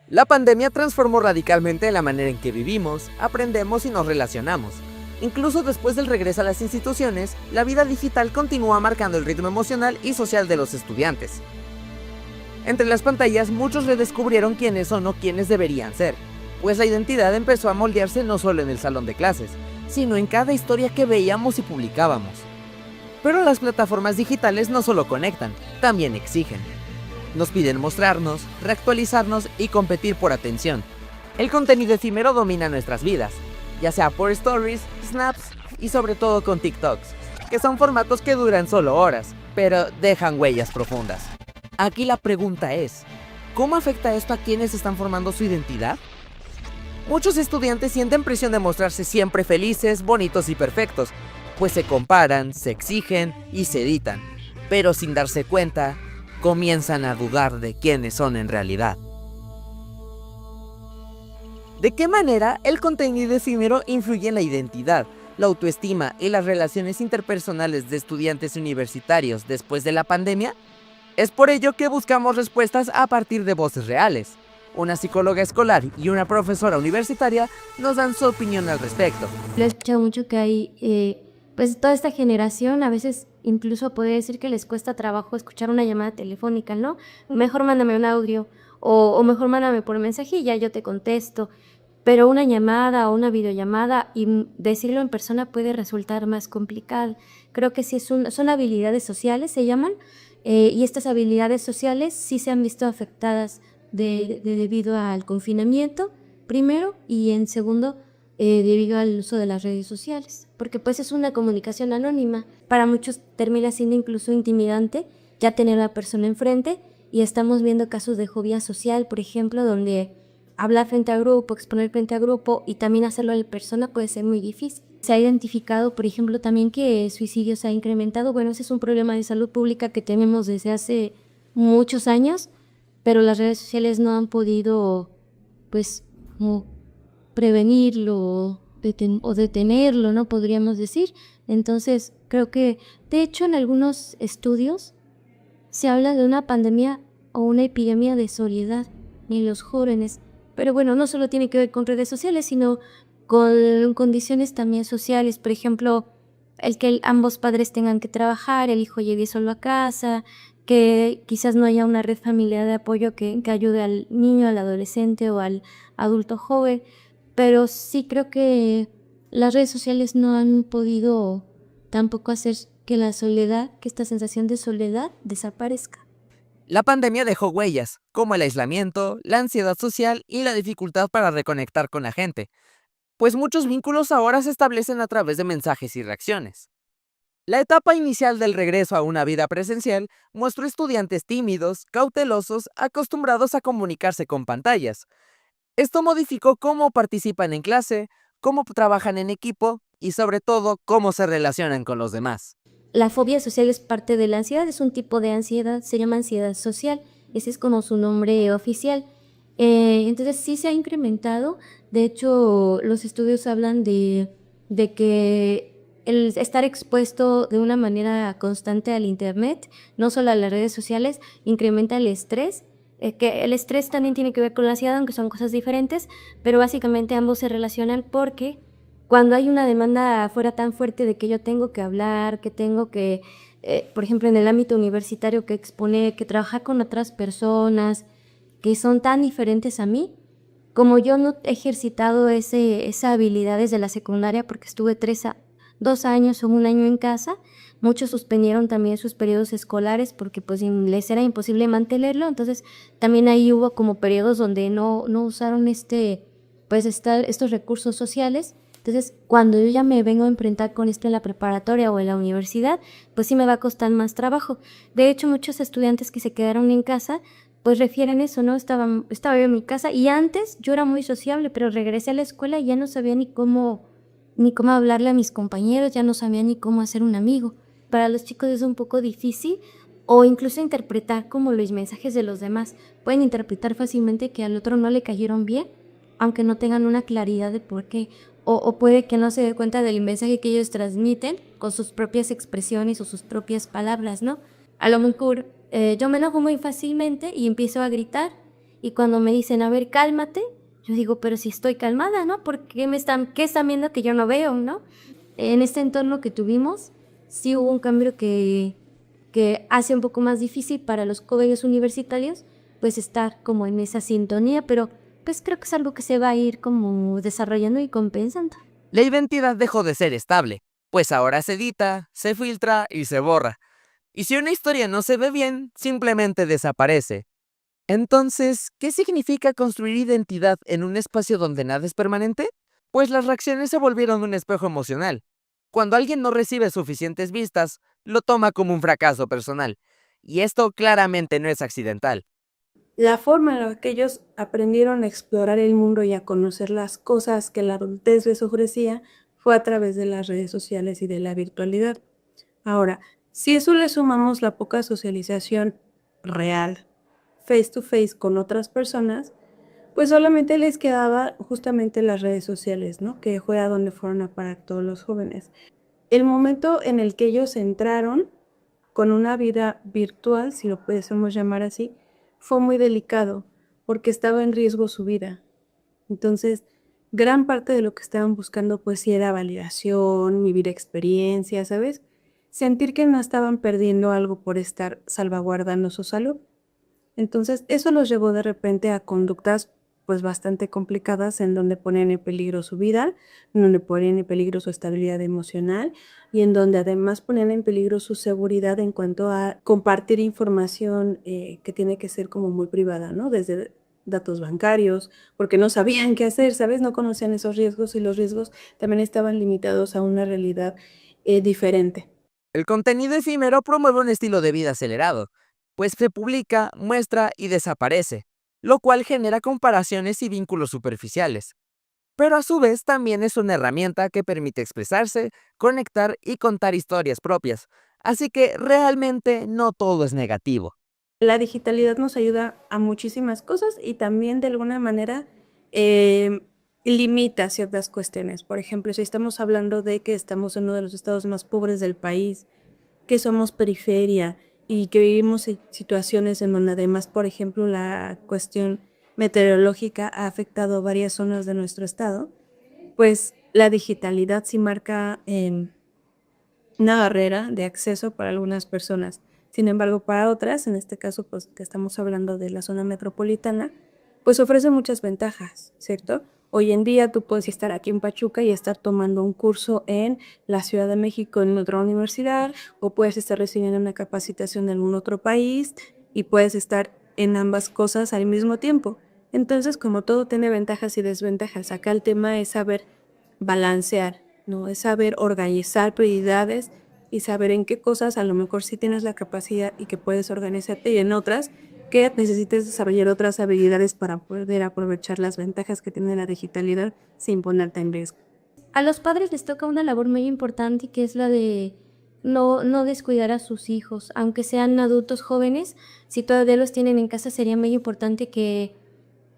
La pandemia transformó radicalmente la manera en que vivimos, aprendemos y nos relacionamos. Incluso después del regreso a las instituciones, la vida digital continúa marcando el ritmo emocional y social de los estudiantes. Entre las pantallas, muchos redescubrieron quiénes son o quiénes deberían ser, pues la identidad empezó a moldearse no solo en el salón de clases, sino en cada historia que veíamos y publicábamos. Pero las plataformas digitales no solo conectan, también exigen. Nos piden mostrarnos, reactualizarnos y competir por atención. El contenido efímero domina nuestras vidas, ya sea por stories, snaps y sobre todo con TikToks, que son formatos que duran solo horas, pero dejan huellas profundas. Aquí la pregunta es, ¿cómo afecta esto a quienes están formando su identidad? Muchos estudiantes sienten presión de mostrarse siempre felices, bonitos y perfectos, pues se comparan, se exigen y se editan, pero sin darse cuenta, comienzan a dudar de quiénes son en realidad. ¿De qué manera el contenido efímero influye en la identidad, la autoestima y las relaciones interpersonales de estudiantes universitarios después de la pandemia? Es por ello que buscamos respuestas a partir de voces reales. Una psicóloga escolar y una profesora universitaria nos dan su opinión al respecto. Lo he escuchado mucho que hay, pues toda esta generación a veces incluso puede decir que les cuesta trabajo escuchar una llamada telefónica, ¿no? Mejor mándame un audio o mejor mándame por mensaje y ya yo te contesto. Pero una llamada o una videollamada y decirlo en persona puede resultar más complicado. Creo que sí son habilidades sociales, se llaman, y estas habilidades sociales sí se han visto afectadas debido al confinamiento, primero, y en segundo, debido al uso de las redes sociales, porque pues es una comunicación anónima. Para muchos termina siendo incluso intimidante ya tener a la persona enfrente, y estamos viendo casos de fobia social, por ejemplo, donde hablar frente a grupo, exponer frente a grupo y también hacerlo en persona puede ser muy difícil. Se ha identificado, por ejemplo, también que el suicidio se ha incrementado. Bueno, ese es un problema de salud pública que tenemos desde hace muchos años, pero las redes sociales no han podido, pues, como prevenirlo o detenerlo, ¿no? Podríamos decir. Entonces, creo que, de hecho, en algunos estudios se habla de una pandemia o una epidemia de soledad en los jóvenes. Pero bueno, no solo tiene que ver con redes sociales, sino con condiciones también sociales. Por ejemplo, el que ambos padres tengan que trabajar, el hijo llegue solo a casa, que quizás no haya una red familiar de apoyo que ayude al niño, al adolescente o al adulto joven. Pero sí creo que las redes sociales no han podido tampoco hacer que la soledad, que esta sensación de soledad desaparezca. La pandemia dejó huellas, como el aislamiento, la ansiedad social y la dificultad para reconectar con la gente, pues muchos vínculos ahora se establecen a través de mensajes y reacciones. La etapa inicial del regreso a una vida presencial mostró estudiantes tímidos, cautelosos, acostumbrados a comunicarse con pantallas. Esto modificó cómo participan en clase, cómo trabajan en equipo y sobre todo cómo se relacionan con los demás. La fobia social es parte de la ansiedad, es un tipo de ansiedad, se llama ansiedad social, ese es como su nombre oficial. Entonces sí se ha incrementado, de hecho los estudios hablan de que el estar expuesto de una manera constante al internet, no solo a las redes sociales, incrementa el estrés, que el estrés también tiene que ver con la ansiedad, aunque son cosas diferentes, pero básicamente ambos se relacionan porque cuando hay una demanda fuera tan fuerte de que yo tengo que hablar, que tengo que, por ejemplo, en el ámbito universitario, que exponer, que trabajar con otras personas que son tan diferentes a mí, como yo no he ejercitado esa habilidad desde la secundaria porque estuve 2 años o 1 año en casa, muchos suspendieron también sus periodos escolares porque pues les era imposible mantenerlo, entonces también ahí hubo como periodos donde no usaron estos recursos sociales. Entonces, cuando yo ya me vengo a enfrentar con esto en la preparatoria o en la universidad, pues sí me va a costar más trabajo. De hecho, muchos estudiantes que se quedaron en casa, pues refieren eso, ¿no? Estaba yo en mi casa y antes yo era muy sociable, pero regresé a la escuela y ya no sabía ni cómo hablarle a mis compañeros, ya no sabía ni cómo hacer un amigo. Para los chicos es un poco difícil o incluso interpretar como los mensajes de los demás. Pueden interpretar fácilmente que al otro no le cayeron bien, aunque no tengan una claridad de por qué. O puede que no se dé cuenta del mensaje que ellos transmiten con sus propias expresiones o sus propias palabras, ¿no? A lo mejor yo me enojo muy fácilmente y empiezo a gritar Y cuando me dicen, a ver, cálmate, yo digo, pero si estoy calmada, ¿no? ¿Por qué qué están viendo que yo no veo, ¿no? En este entorno que tuvimos, sí hubo un cambio que hace un poco más difícil para los jóvenes universitarios, pues estar como en esa sintonía, pero pues creo que es algo que se va a ir como desarrollando y compensando. La identidad dejó de ser estable, pues ahora se edita, se filtra y se borra. Y si una historia no se ve bien, simplemente desaparece. Entonces, ¿qué significa construir identidad en un espacio donde nada es permanente? Pues las reacciones se volvieron un espejo emocional. Cuando alguien no recibe suficientes vistas, lo toma como un fracaso personal. Y esto claramente no es accidental. La forma en la que ellos aprendieron a explorar el mundo y a conocer las cosas que la adultez les ofrecía fue a través de las redes sociales y de la virtualidad. Ahora, si eso le sumamos la poca socialización real, face to face con otras personas, pues solamente les quedaba justamente las redes sociales, ¿no? Que fue a donde fueron a parar todos los jóvenes. El momento en el que ellos entraron con una vida virtual, si lo podemos llamar así, fue muy delicado porque estaba en riesgo su vida. Entonces, gran parte de lo que estaban buscando pues sí era validación, vivir experiencias, ¿sabes? Sentir que no estaban perdiendo algo por estar salvaguardando su salud. Entonces, eso los llevó de repente a conductas pues bastante complicadas en donde ponían en peligro su vida, en donde ponían en peligro su estabilidad emocional y en donde además ponían en peligro su seguridad en cuanto a compartir información que tiene que ser como muy privada, ¿no? Desde datos bancarios, porque no sabían qué hacer, ¿sabes? No conocían esos riesgos y los riesgos también estaban limitados a una realidad diferente. El contenido efímero promueve un estilo de vida acelerado, pues se publica, muestra y desaparece, lo cual genera comparaciones y vínculos superficiales. Pero a su vez también es una herramienta que permite expresarse, conectar y contar historias propias, así que realmente no todo es negativo. La digitalidad nos ayuda a muchísimas cosas y también de alguna manera eh, limita ciertas cuestiones. Por ejemplo, si estamos hablando de que estamos en uno de los estados más pobres del país, que somos periferia y que vivimos en situaciones en donde además, por ejemplo, la cuestión meteorológica ha afectado varias zonas de nuestro estado, pues la digitalidad sí marca una barrera de acceso para algunas personas. Sin embargo, para otras, en este caso, pues que estamos hablando de la zona metropolitana, pues ofrece muchas ventajas, ¿cierto? Hoy en día tú puedes estar aquí en Pachuca y estar tomando un curso en la Ciudad de México en otra universidad, o puedes estar recibiendo una capacitación en algún otro país y puedes estar en ambas cosas al mismo tiempo. Entonces, como todo tiene ventajas y desventajas, acá el tema es saber balancear, ¿no? Es saber organizar prioridades y saber en qué cosas a lo mejor sí tienes la capacidad y que puedes organizarte y en otras que necesites desarrollar otras habilidades para poder aprovechar las ventajas que tiene la digitalidad sin ponerte en riesgo. A los padres les toca una labor muy importante que es la de no descuidar a sus hijos, aunque sean adultos jóvenes, si todavía los tienen en casa sería muy importante que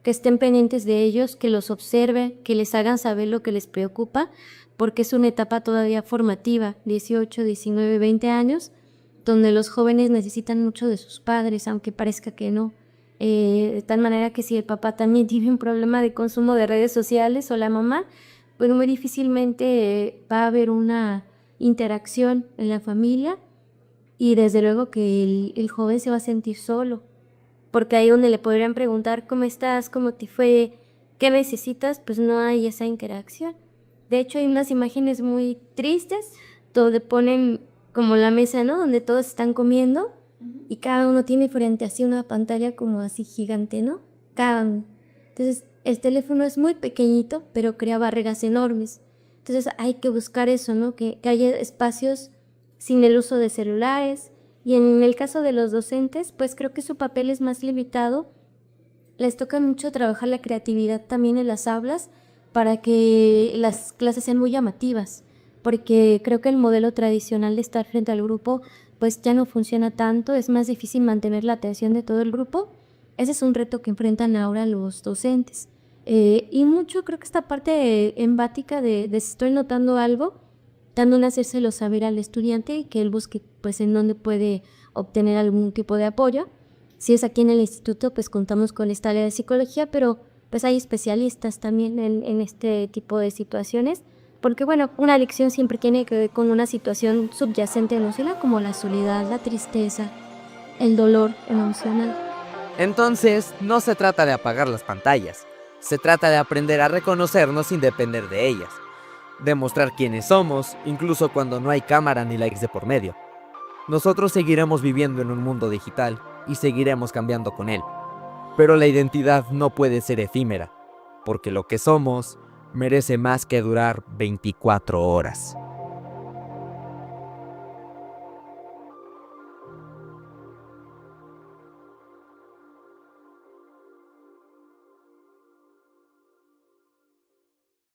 estén pendientes de ellos, que los observen, que les hagan saber lo que les preocupa, porque es una etapa todavía formativa, 18, 19, 20 años, donde los jóvenes necesitan mucho de sus padres, aunque parezca que no. De tal manera que si el papá también tiene un problema de consumo de redes sociales o la mamá, pues muy difícilmente va a haber una interacción en la familia y desde luego que el joven se va a sentir solo, porque ahí donde le podrían preguntar cómo estás, cómo te fue, qué necesitas, pues no hay esa interacción. De hecho, hay unas imágenes muy tristes donde ponen como la mesa, ¿no? Donde todos están comiendo y cada uno tiene frente a sí una pantalla como así gigante, ¿no? Cada uno. Entonces, el teléfono es muy pequeñito, pero crea barreras enormes. Entonces, hay que buscar eso, ¿no? Que haya espacios sin el uso de celulares. Y en el caso de los docentes, pues creo que su papel es más limitado. Les toca mucho trabajar la creatividad también en las aulas para que las clases sean muy llamativas, porque creo que el modelo tradicional de estar frente al grupo pues ya no funciona tanto, es más difícil mantener la atención de todo el grupo. Ese es un reto que enfrentan ahora los docentes. Y mucho creo que esta parte empática de si estoy notando algo, dándole a hacérselo saber al estudiante y que él busque pues en dónde puede obtener algún tipo de apoyo. Si es aquí en el instituto, pues contamos con esta área de psicología, pero pues hay especialistas también en este tipo de situaciones, porque bueno, una adicción siempre tiene que ver con una situación subyacente emocional como la soledad, la tristeza, el dolor emocional. Entonces, no se trata de apagar las pantallas, se trata de aprender a reconocernos sin depender de ellas, demostrar quiénes somos, incluso cuando no hay cámara ni likes de por medio. Nosotros seguiremos viviendo en un mundo digital y seguiremos cambiando con él. Pero la identidad no puede ser efímera, porque lo que somos merece más que durar 24 horas.